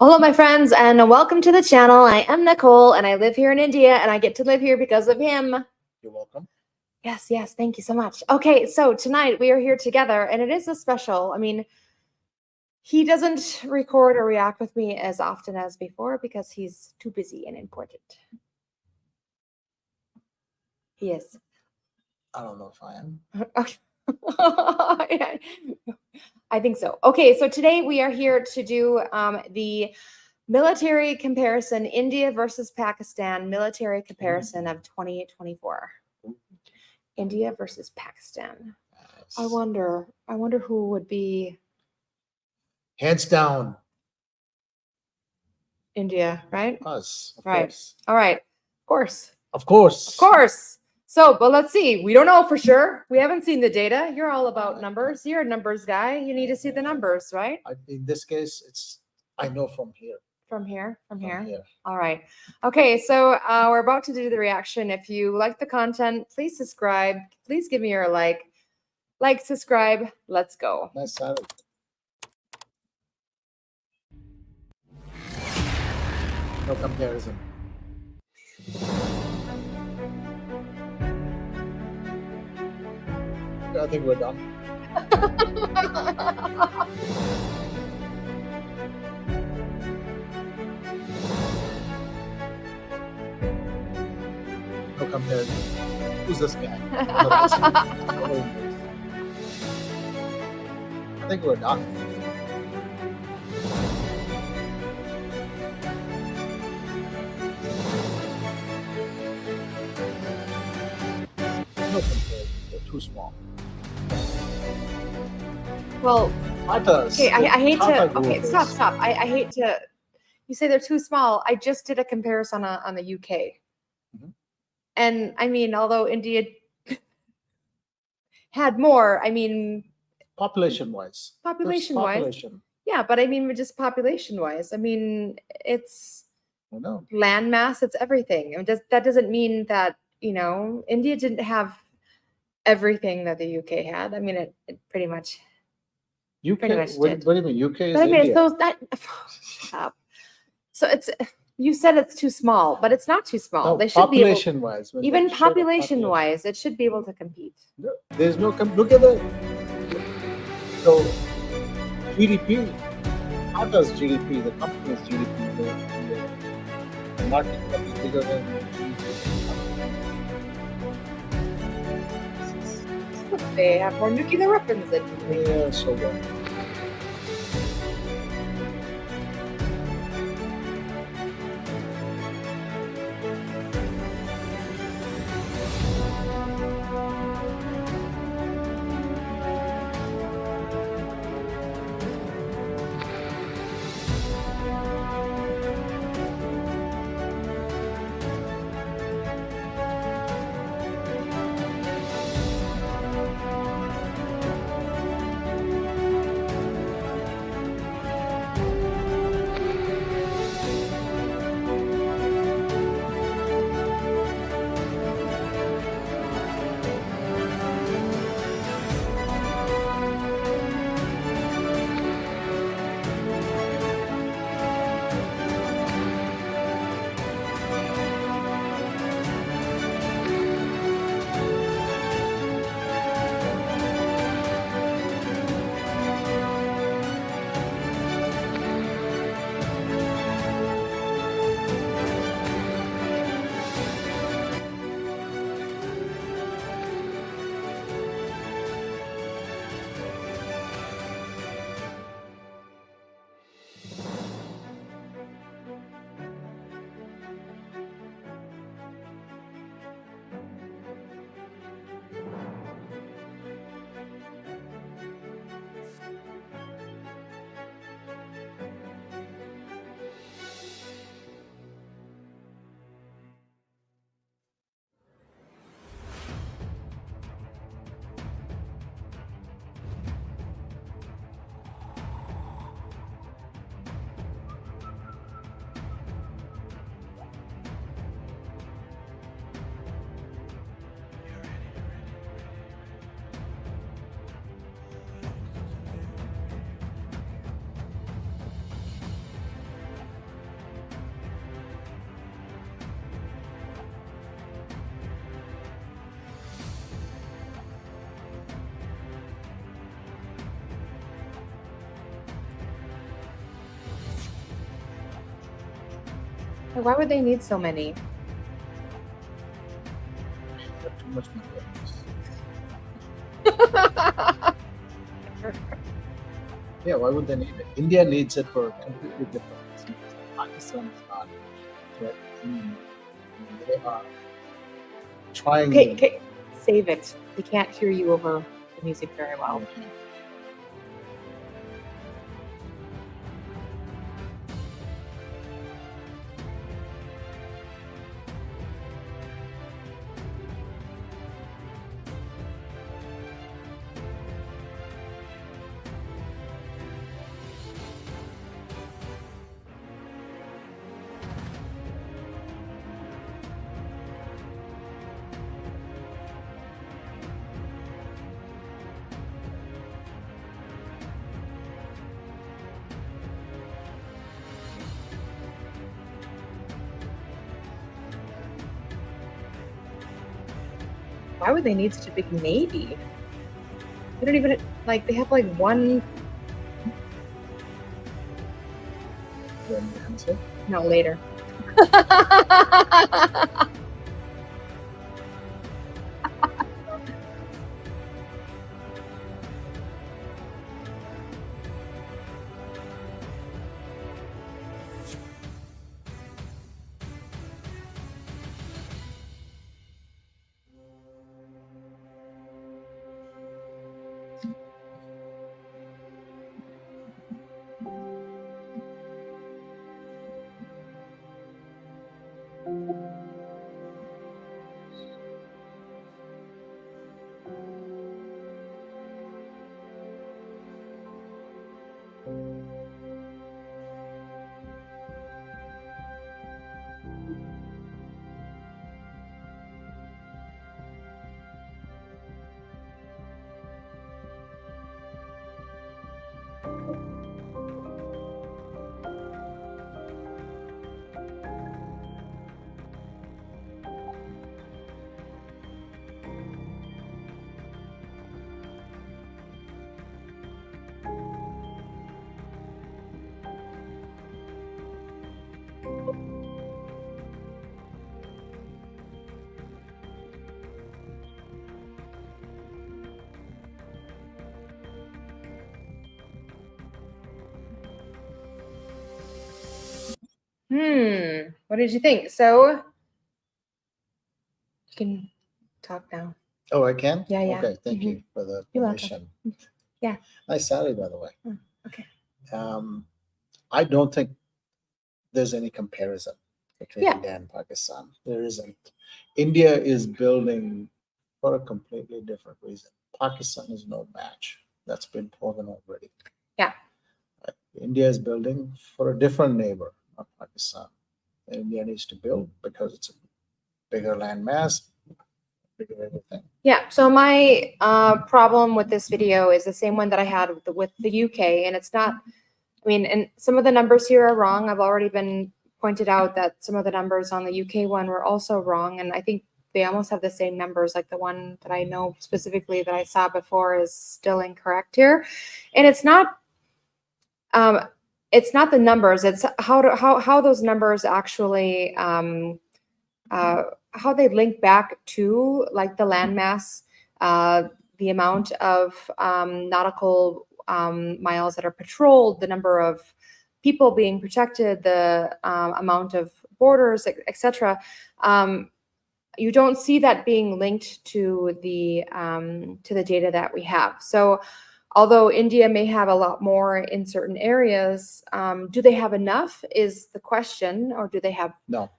Hello, my friends, and welcome to the channel. I am Nicole, and I live here in India, and I get to live here because of him. You're welcome. Yes, thank you so much. Okay, so tonight we are here together, and it is a special. I mean, he doesn't record or react with me as often as before because he's too busy and important. He is. I don't know if I am. Okay. I think so. Okay, so today we are here to do the military comparison, India versus Pakistan, military comparison of 2024. India versus Pakistan. Yes. I wonder who would be Hands down, India, right? us. Of Right. course. All right. Of course. Of course. Of course. So, but let's see. We don't know for sure. We haven't seen the data. You're all about numbers. You're a numbers guy. You need to see the numbers, right? In this case, I know from here. From here. Here. All right. Okay, so we're about to do the reaction. If you like the content, please subscribe. Please give me your like, subscribe. Let's go. Nice salad. No comparison. I think we're done. No comparison. Who's this guy? I think we're done. No comparison. They're too small. Well, Tatas. okay, I hate Tata to. Okay, group stop. I hate to. You say they're too small. I just did a comparison on the UK, and I mean, although India had more, I mean, Population-wise. population-wise, yeah, but I mean, just population-wise, I mean, it's No. land mass, it's everything. I mean, that doesn't mean that India didn't have everything that the UK had. I mean, it pretty much. UK. Pretty much What did. do you mean? UK is But I mean, India. so that. Stop. So you said it's too small, but it's not too small. No, They should be able, population-wise. even population-wise, it should be able to compete. No, there's no look at the so GDP. How does GDP? The company's GDP. The market cap is bigger than They have more nuclear weapons than GDP. Yeah, so what? Like, why would they need so many? They have too much money. Yeah, why would they need it? India needs it for completely different reasons. Pakistan is not. But, they are trying. Okay, save it. They can't hear you over the music very well. Okay. Why would they need such a big navy? They don't even like. They have like one. Then the answer. No, later. What did you think? So you can talk now. Oh, I can? Yeah, yeah. Okay, thank Mhm. you for the You're welcome. permission. Yeah. Nice salary, by the way. Oh, okay. I don't think there's any comparison between Yeah. India and Pakistan. There isn't. India is building for a completely different reason. Pakistan is no match. That's been proven already. Yeah. Right? India is building for a different neighbor, not Pakistan. India needs to build because it's a bigger land mass, bigger everything. Yeah. So my problem with this video is the same one that I had with the UK, and it's not. I mean, and some of the numbers here are wrong. I've already been pointed out that some of the numbers on the UK one were also wrong, and I think they almost have the same numbers. Like the one that I know specifically that I saw before is still incorrect here, and it's not. It's not the numbers. It's how those numbers actually how they link back to like the landmass, the amount of nautical miles that are patrolled, the number of people being protected, the amount of borders, etc. You don't see that being linked to the data that we have. So although India may have a lot more in certain areas, do they have enough is the question, or do they have? No.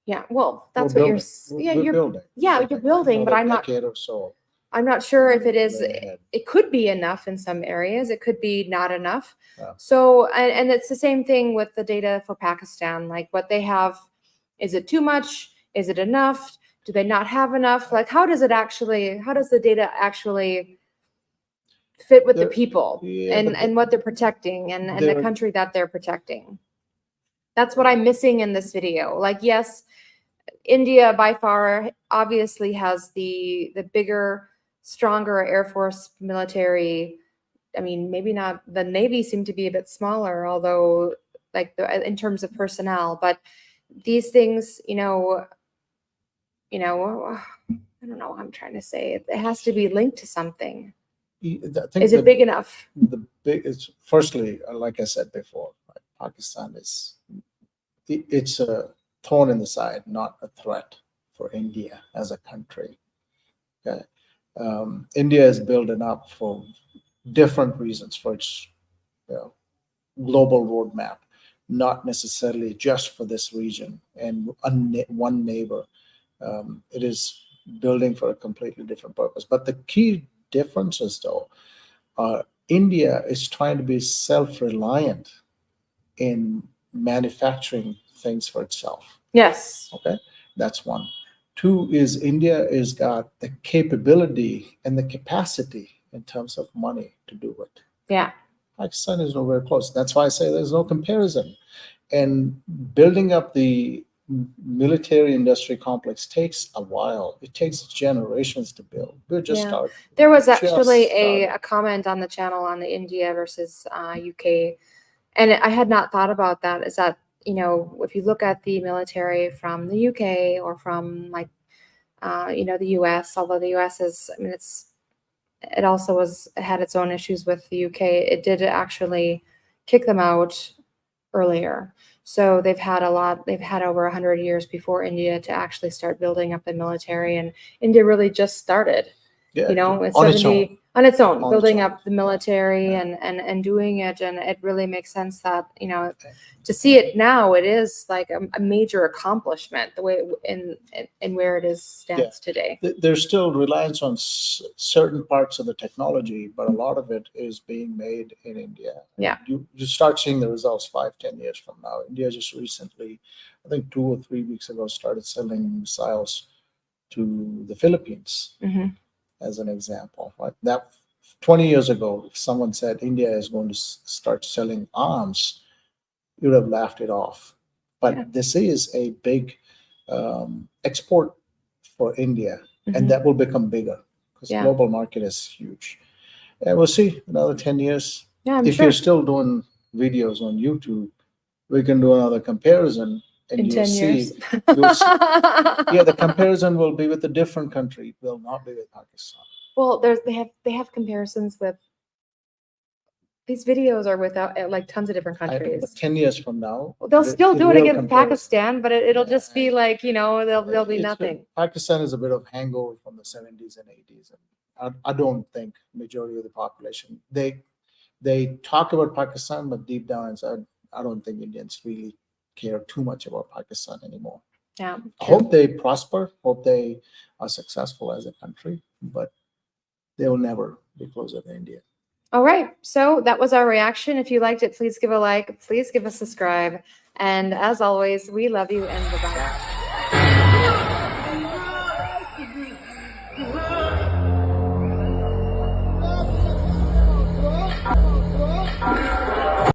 Yeah, well, that's We're what you're. building. Yeah, We're you're building. Yeah, you're building, but Another I'm not. decade or so. I'm not sure if it is. Way ahead. It could be enough in some areas. It could be not enough. Yeah. So, and it's the same thing with the data for Pakistan. Like what they have, is it too much? Is it enough? Do they not have enough? Like, how does it actually? How does the data actually fit with the people Yeah, and what they're protecting and the they're- country that they're protecting? That's what I'm missing in this video. Like, yes, India by far obviously has the bigger, stronger Air Force military. I mean, maybe not, the Navy seemed to be a bit smaller, although like in terms of personnel, but these things, I don't know what I'm trying to say. It has to be linked to something. I think Is it big enough? it's firstly, like I said before, right, Pakistan it's a thorn in the side, not a threat for India as a country. Okay, India is building up for different reasons for its global roadmap, not necessarily just for this region and one neighbor. It is building for a completely different purpose. But the key differences, though, are India is trying to be self-reliant in manufacturing things for itself. Yes. Okay, that's one. Two is India has got the capability and the capacity in terms of money to do it. Yeah. Pakistan is nowhere close. That's why I say there's no comparison. And building up the military industry complex takes a while. It takes generations to build. We're just starting. There was actually a comment on the channel on the India versus UK, and I had not thought about that. Is that, if you look at the military from the UK or from the US, although the US is, it also had its own issues with the UK. It did actually kick them out earlier. So they've had over 100 years before India to actually start building up the military, and India really just started, on its own, building up the military and doing it. And it really makes sense that, to see it now, it is like a major accomplishment the way in where it stands today. There's still reliance on certain parts of the technology, but a lot of it is being made in India. Yeah. You start seeing the results 5-10 years from now. India just recently, I think 2 or 3 weeks ago, started selling missiles to the Philippines. Mm-hmm. As an example, right? That 20 years ago, if someone said India is going to start selling arms, you would have laughed it off. But this is a big export for India, and that will become bigger because the global market is huge. And we'll see another 10 years. Yeah, if you're still doing videos on YouTube, we can do another comparison. And in 10 years. You'll see. Yeah, the comparison will be with a different country. It will not be with Pakistan. Well, they have comparisons with, these videos are without tons of different countries. 10 years from now, they'll still do it against Pakistan, but it'll just be like, there'll be nothing. Pakistan is a bit of hangover from the 70s and 80s. And I don't think majority of the population, they talk about Pakistan, but deep down inside, I don't think Indians really care too much about Pakistan anymore. Yeah. I hope they prosper, hope they are successful as a country, but they will never be closer to India. All right. So that was our reaction. If you liked it, please give a like, please give a subscribe. And as always, we love you and bye-bye.